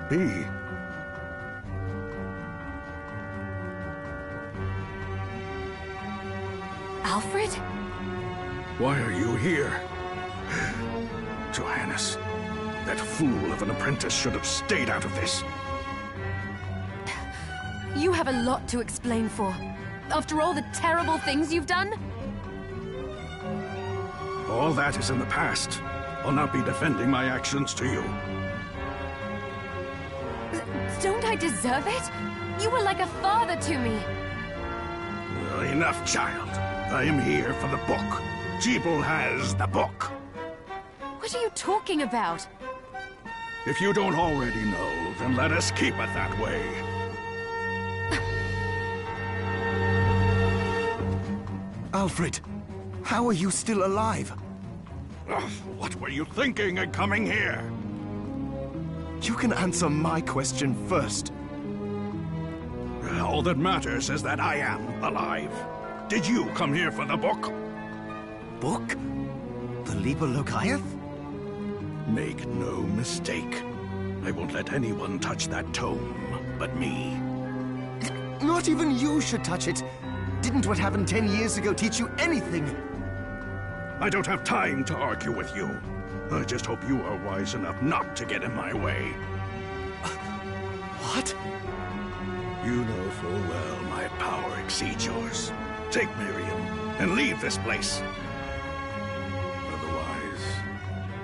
it be? Alfred? Why are you here? Johannes, that fool of an apprentice should have stayed out of this. You have a lot to explain for. After all the terrible things you've done? All that is in the past. I'll not be defending my actions to you. Don't I deserve it? You were like a father to me. Well, enough, child. I am here for the book. Jeeble has the book. What are you talking about? If you don't already know, then let us keep it that way. Alfred, how are you still alive? Ugh, what were you thinking in coming here? You can answer my question first. All that matters is that I am alive. Did you come here for the book? Book? The Liber Logaeth? Make no mistake. I won't let anyone touch that tome but me. Not even you should touch it. Didn't what happened 10 years ago teach you anything? I don't have time to argue with you. I just hope you are wise enough not to get in my way. What? You know full well my power exceeds yours. Take Miriam and leave this place. Otherwise,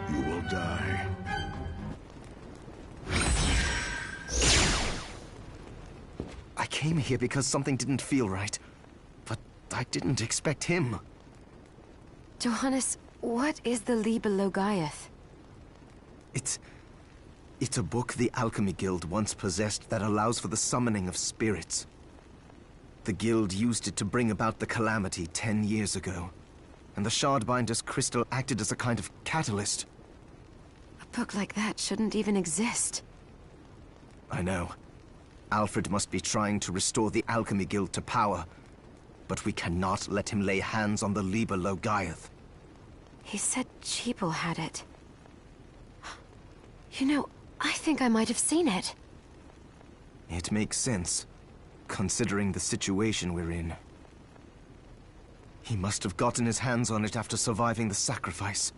you will die. I came here because something didn't feel right. But I didn't expect him. Johannes, what is the Liber Logaeth? It's a book the Alchemy Guild once possessed that allows for the summoning of spirits. The Guild used it to bring about the calamity 10 years ago. And the Shardbinder's crystal acted as a kind of catalyst. A book like that shouldn't even exist. I know. Alfred must be trying to restore the Alchemy Guild to power. But we cannot let him lay hands on the Liber Logaeth. He said Jeeble had it. You know, I think I might have seen it. It makes sense, considering the situation we're in. He must have gotten his hands on it after surviving the sacrifice.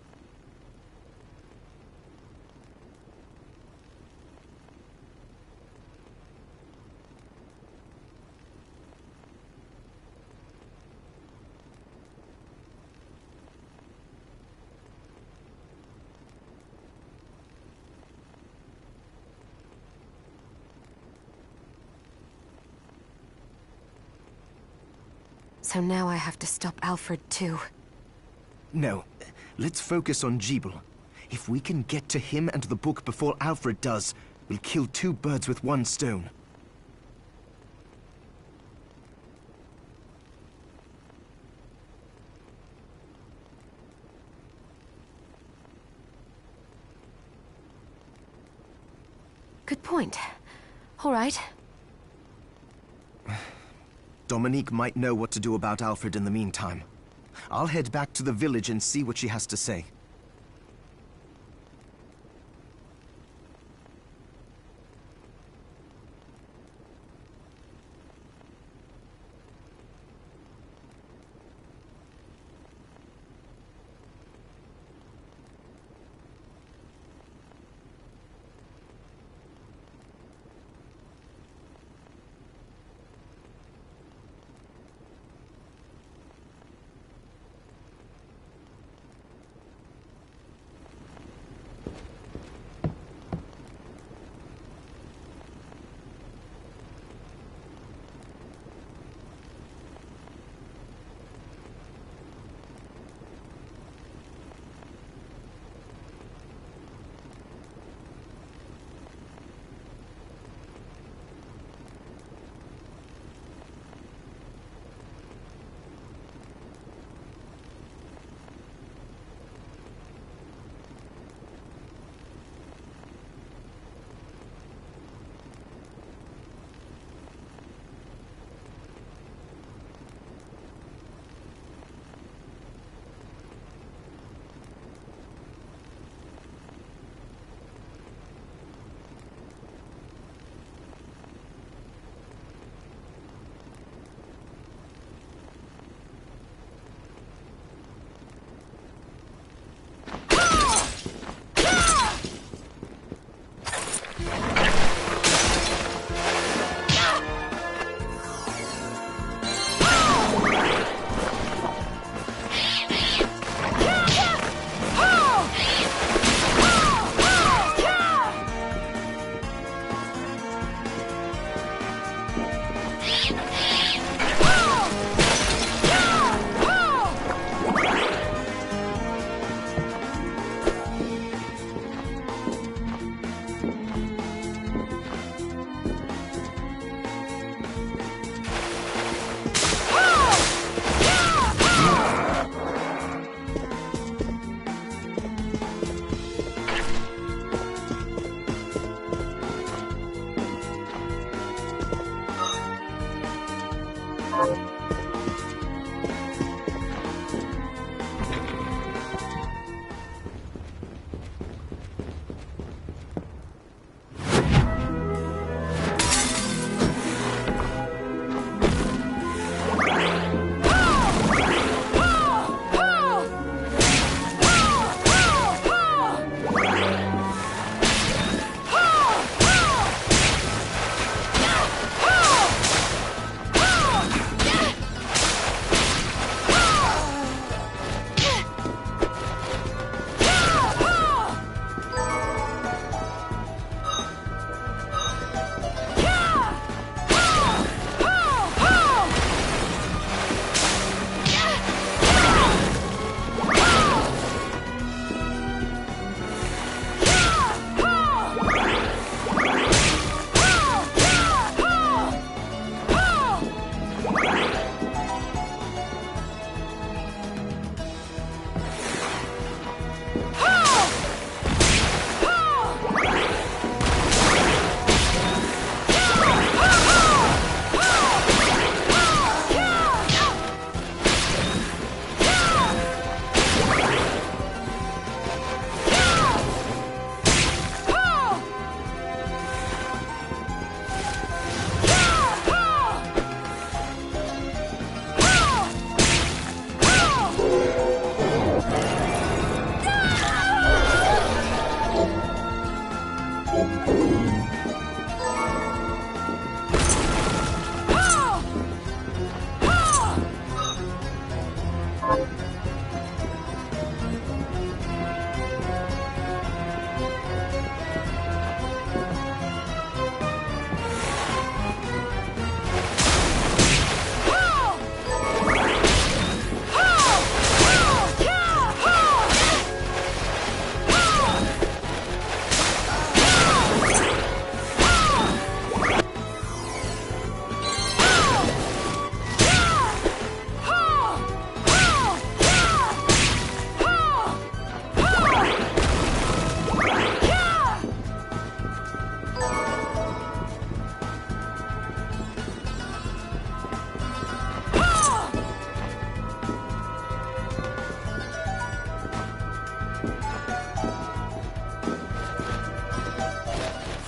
So now I have to stop Alfred too. No, let's focus on Jeeble. If we can get to him and the book before Alfred does, we'll kill two birds with one stone. Good point. All right. Dominique might know what to do about Alfred in the meantime. I'll head back to the village and see what she has to say.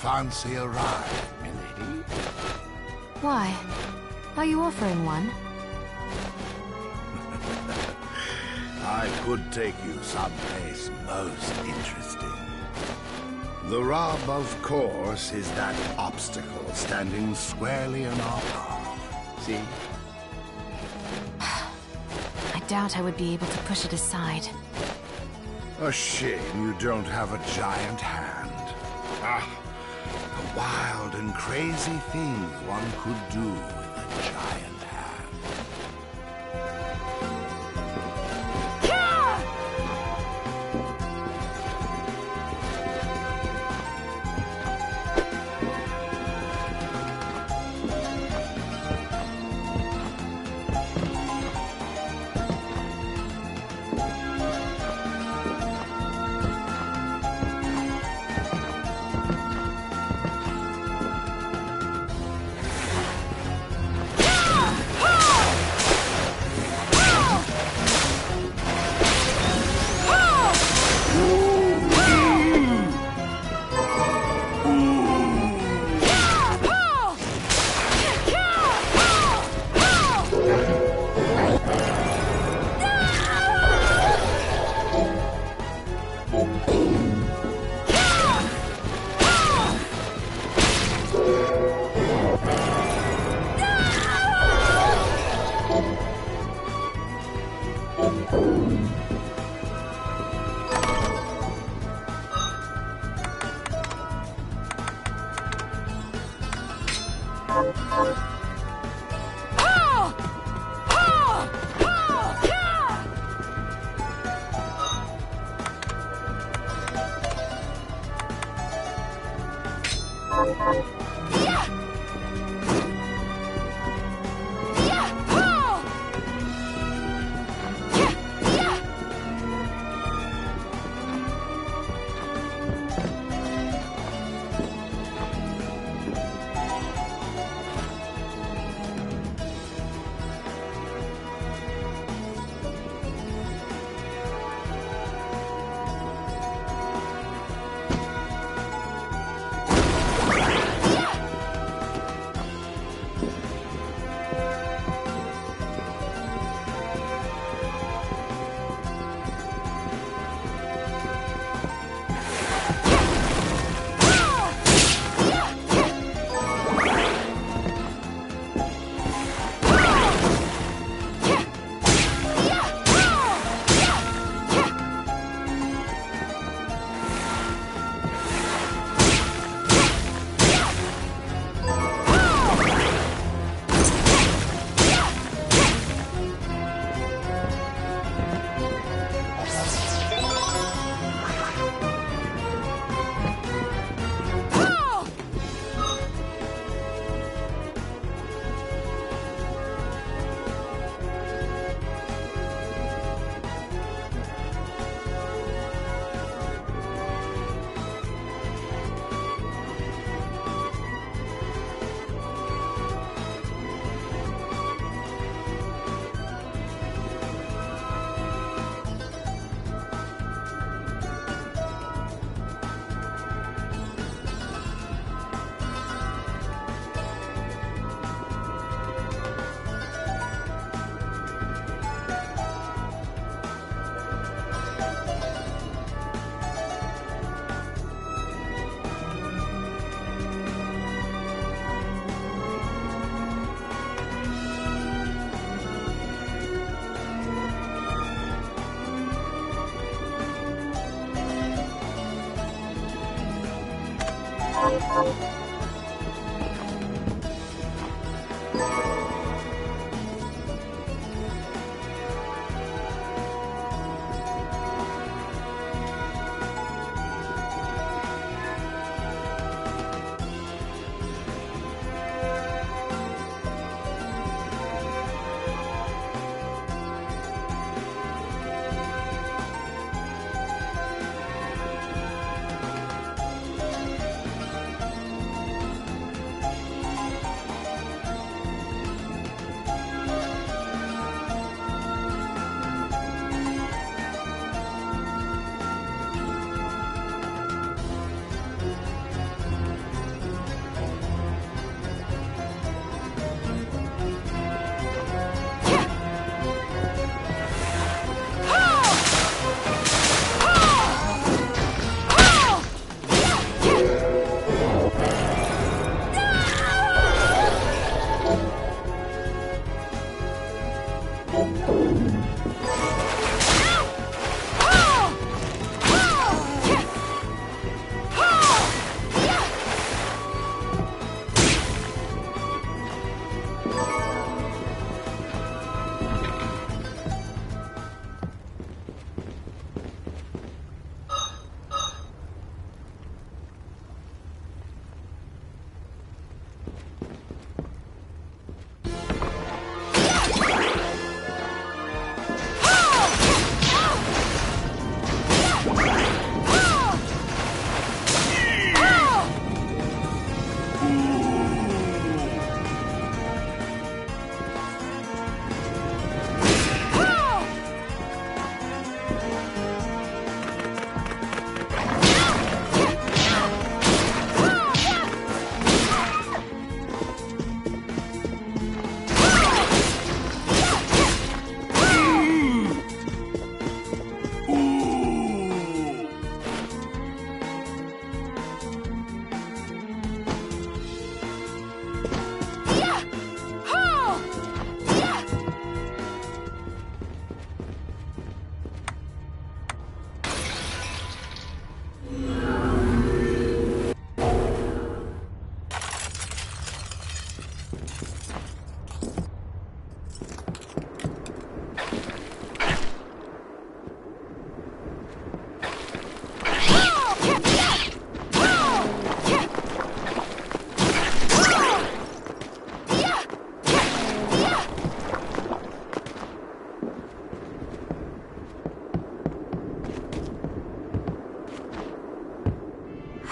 Fancy a ride, milady? Why? Are you offering one? I could take you someplace most interesting. The rub, of course, is that obstacle standing squarely in our path. See? I doubt I would be able to push it aside. A shame you don't have a giant hand. Ah, the wild and crazy things one could do with a giant hand.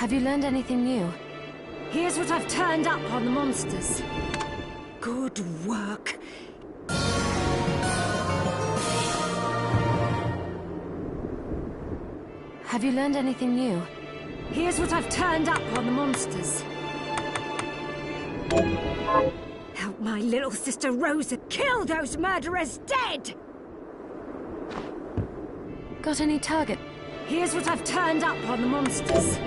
Have you learned anything new? Here's what I've turned up on the monsters. Good work. Have you learned anything new? Here's what I've turned up on the monsters. Help my little sister Rosa kill those murderers dead! Got any target? Here's what I've turned up on the monsters.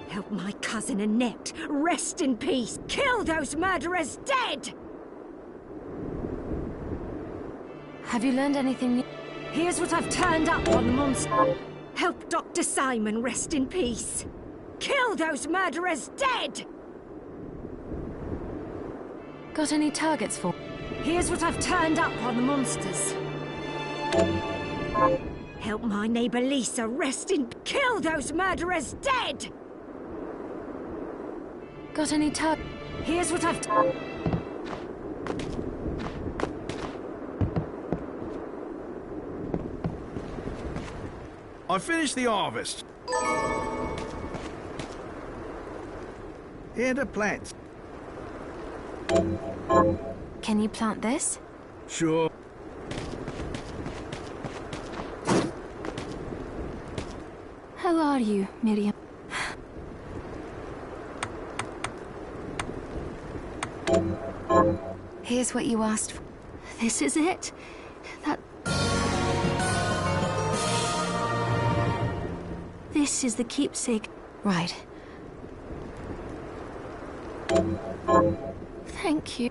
Help my cousin Annette rest in peace. Kill those murderers dead! Have you learned anything new? Here's what I've turned up on the monster. Help Dr. Simon rest in peace. Kill those murderers dead! Got any targets for? Here's what I've turned up on the monsters. Help my neighbor Lisa rest in... Kill those murderers dead! Got any target? Here's what I've... I finished the harvest. Here the plants. Can you plant this? Sure. How are you, Miriam? Here's what you asked for. This is it? That... This is the keepsake. Right. Thank you.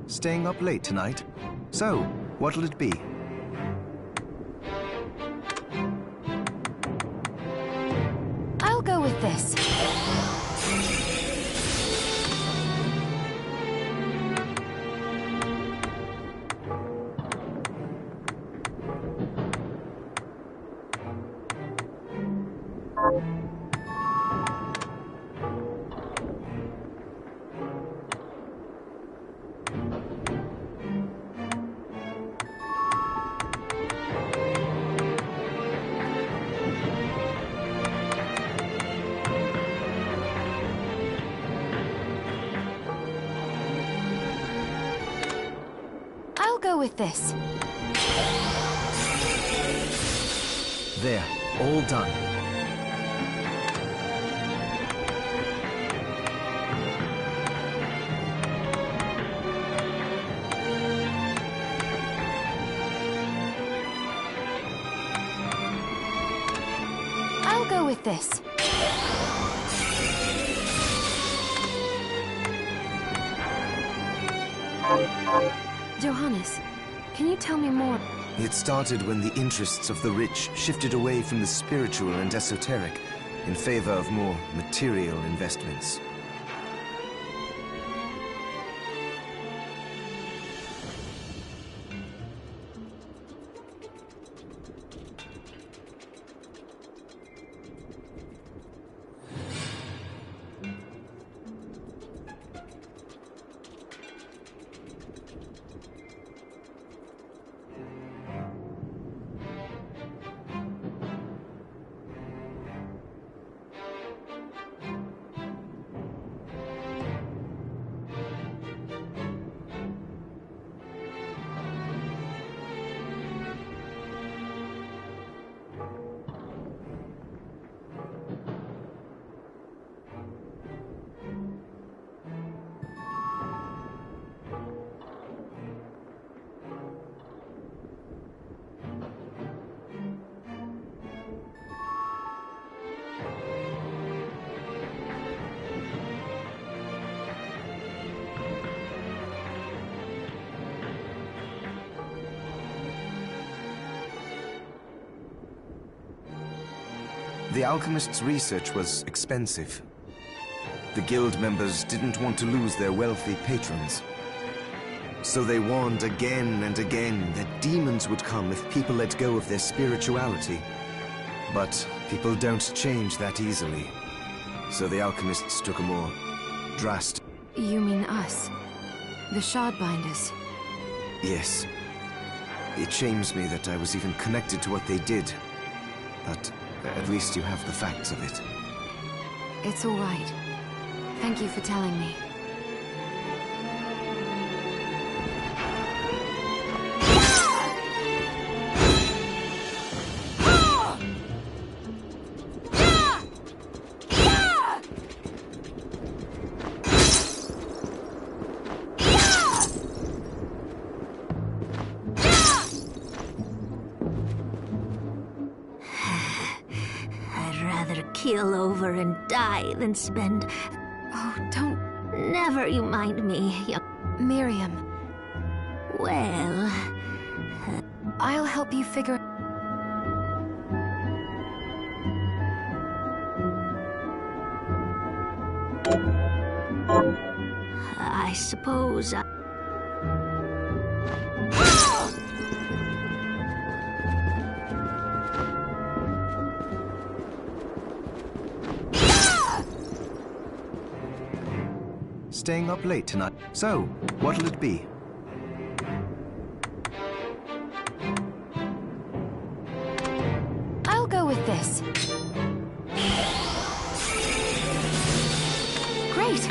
Staying up late tonight? So, what'll it be? I'll go with this. I'll go with this. There, all done. I'll go with this. Johannes, can you tell me more? It started when the interests of the rich shifted away from the spiritual and esoteric in favor of more material investments. The alchemist's research was expensive. The guild members didn't want to lose their wealthy patrons. So they warned again and again that demons would come if people let go of their spirituality. But people don't change that easily. So the alchemists took a more drastic... You mean us? The Shardbinders? Yes. It shames me that I was even connected to what they did. But at least you have the facts of it. It's all right. Thank you for telling me. Keel over and die than spend... Oh, don't... Never you mind me, young... Miriam. Well... I'll help you figure... I suppose I... Staying up late tonight. So, what'll it be? I'll go with this. Great!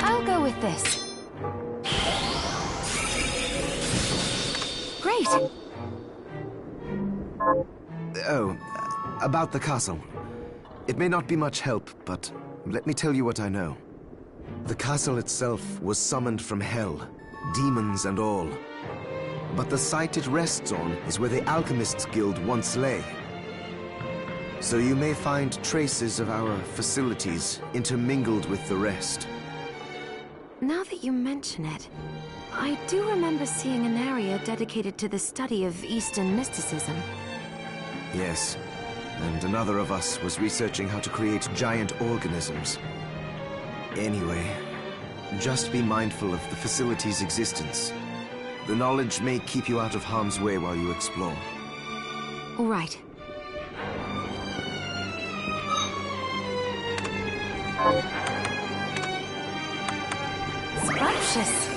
I'll go with this. Great! Oh, about the castle. It may not be much help, but let me tell you what I know. The castle itself was summoned from hell demons and all. But the site it rests on is where the Alchemists Guild once lay. So you may find traces of our facilities intermingled with the rest. Now that you mention it, I do remember seeing an area dedicated to the study of Eastern mysticism. Yes, and another of us was researching how to create giant organisms. Anyway, just be mindful of the facility's existence. The knowledge may keep you out of harm's way while you explore. All right. Scrumptious.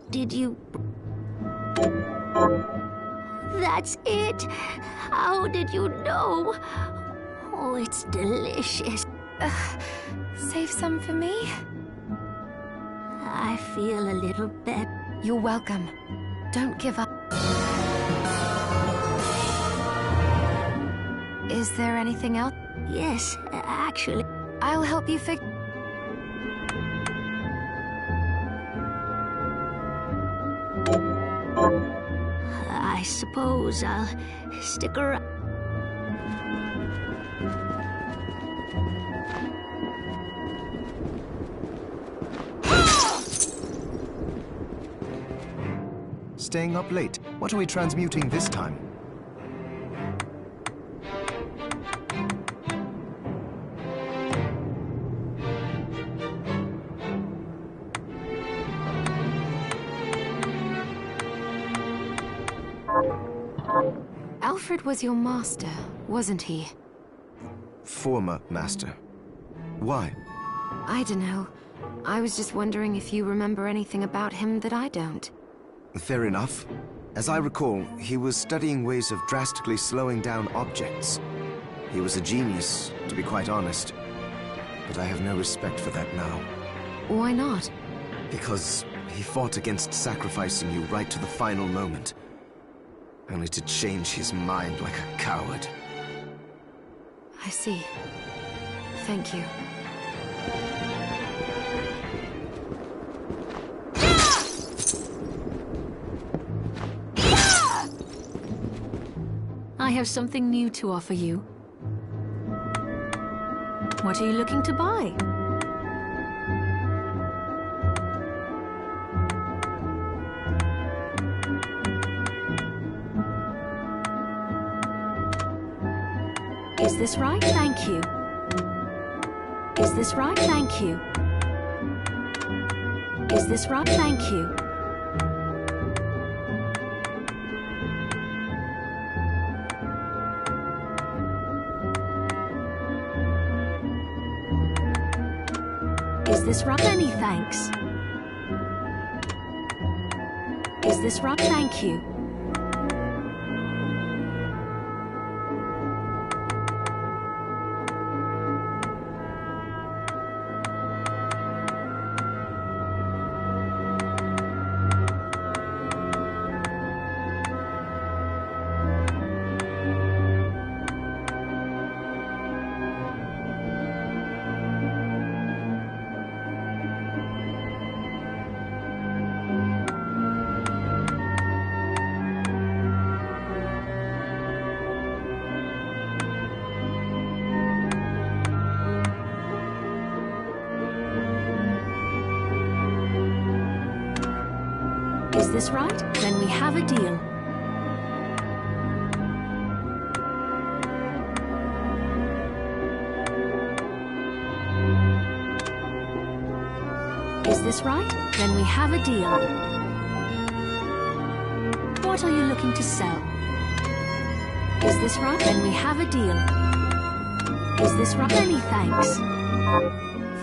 Did you... That's it! How did you know? Oh, it's delicious. Save some for me? I feel a little better. You're welcome. Don't give up. Is there anything else? Yes, actually. I'll help you fix... I suppose I'll stick around. Staying up late. What are we transmuting this time? Alfred was your master, wasn't he? Former master. Why? I don't know. I was just wondering if you remember anything about him that I don't. Fair enough. As I recall, he was studying ways of drastically slowing down objects. He was a genius, to be quite honest. But I have no respect for that now. Why not? Because he fought against sacrificing you right to the final moment. Only to change his mind like a coward. I see. Thank you. I have something new to offer you. What are you looking to buy? Is this right? Thank you. Is this right? Thank you. Is this right? Thank you. Is this right? Many thanks. Is this right? Thank you. Is this right? Then we have a deal. Is this right? Then we have a deal. What are you looking to sell? Is this right? Then we have a deal. Is this right? Many thanks.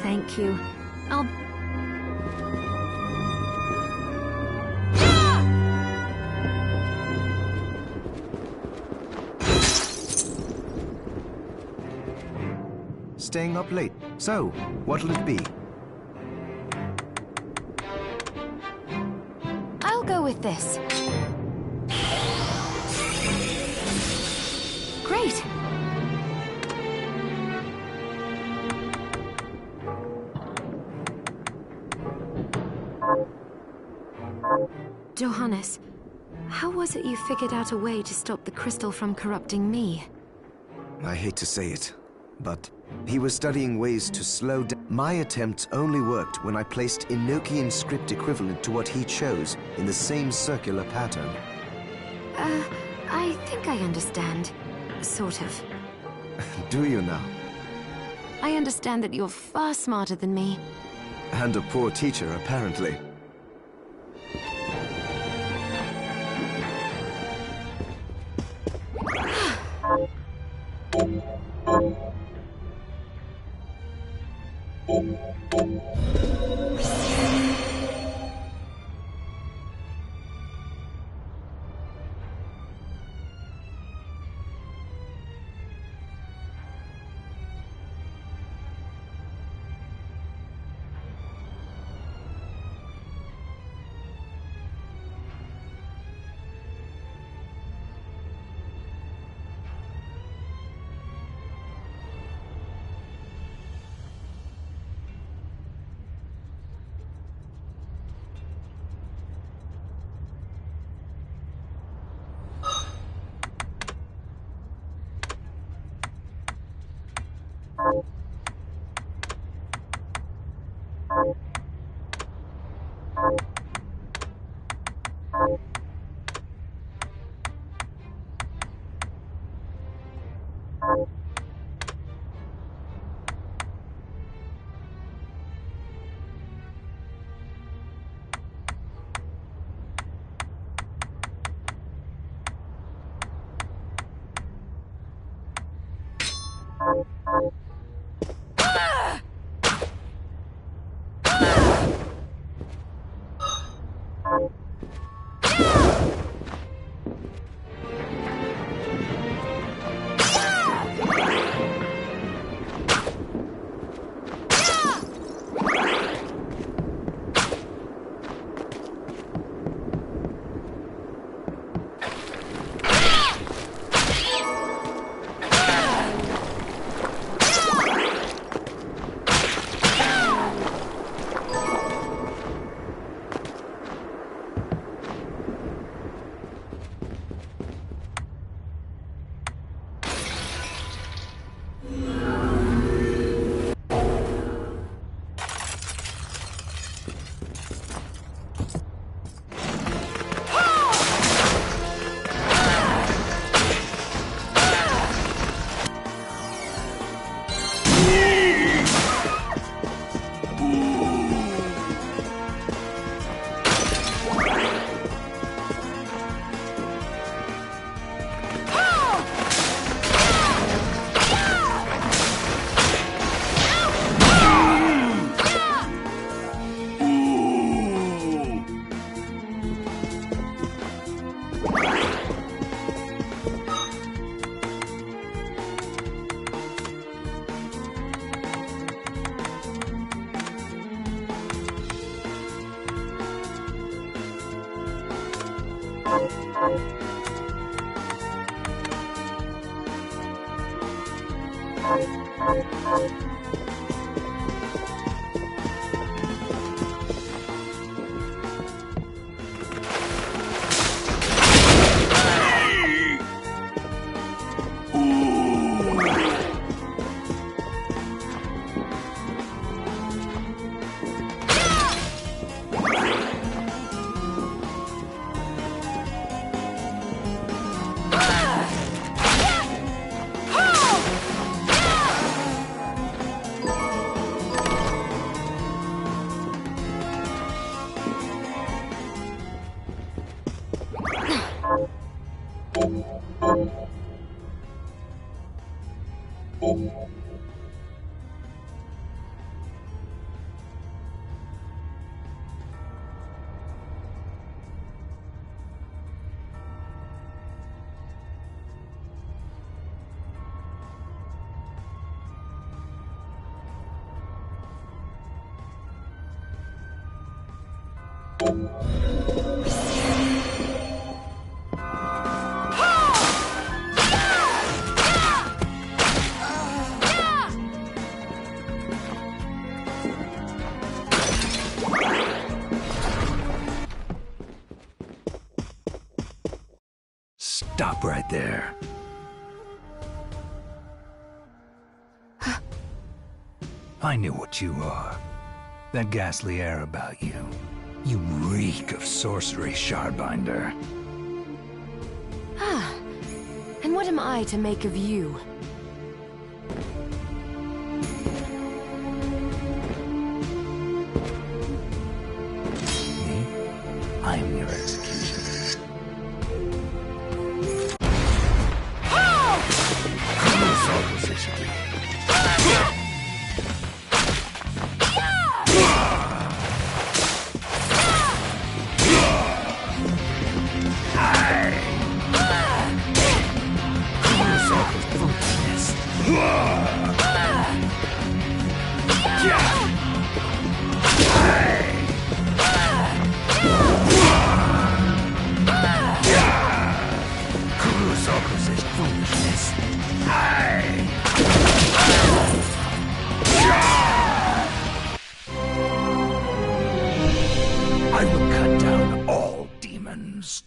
Thank you. I'll... Staying up late. So, what'll it be? I'll go with this. Wait! Johannes, how was it you figured out a way to stop the crystal from corrupting me? I hate to say it, but he was studying ways to slow down. My attempts only worked when I placed Enochian script equivalent to what he chose in the same circular pattern. I think I understand. Sort of. Do you now? I understand that you're far smarter than me. And a poor teacher, apparently. right there. I knew what you are. That ghastly air about you. You reek of sorcery, Shardbinder. Ah, and what am I to make of you? Me? I am your executioner. Colossal position. I will cut down all demons.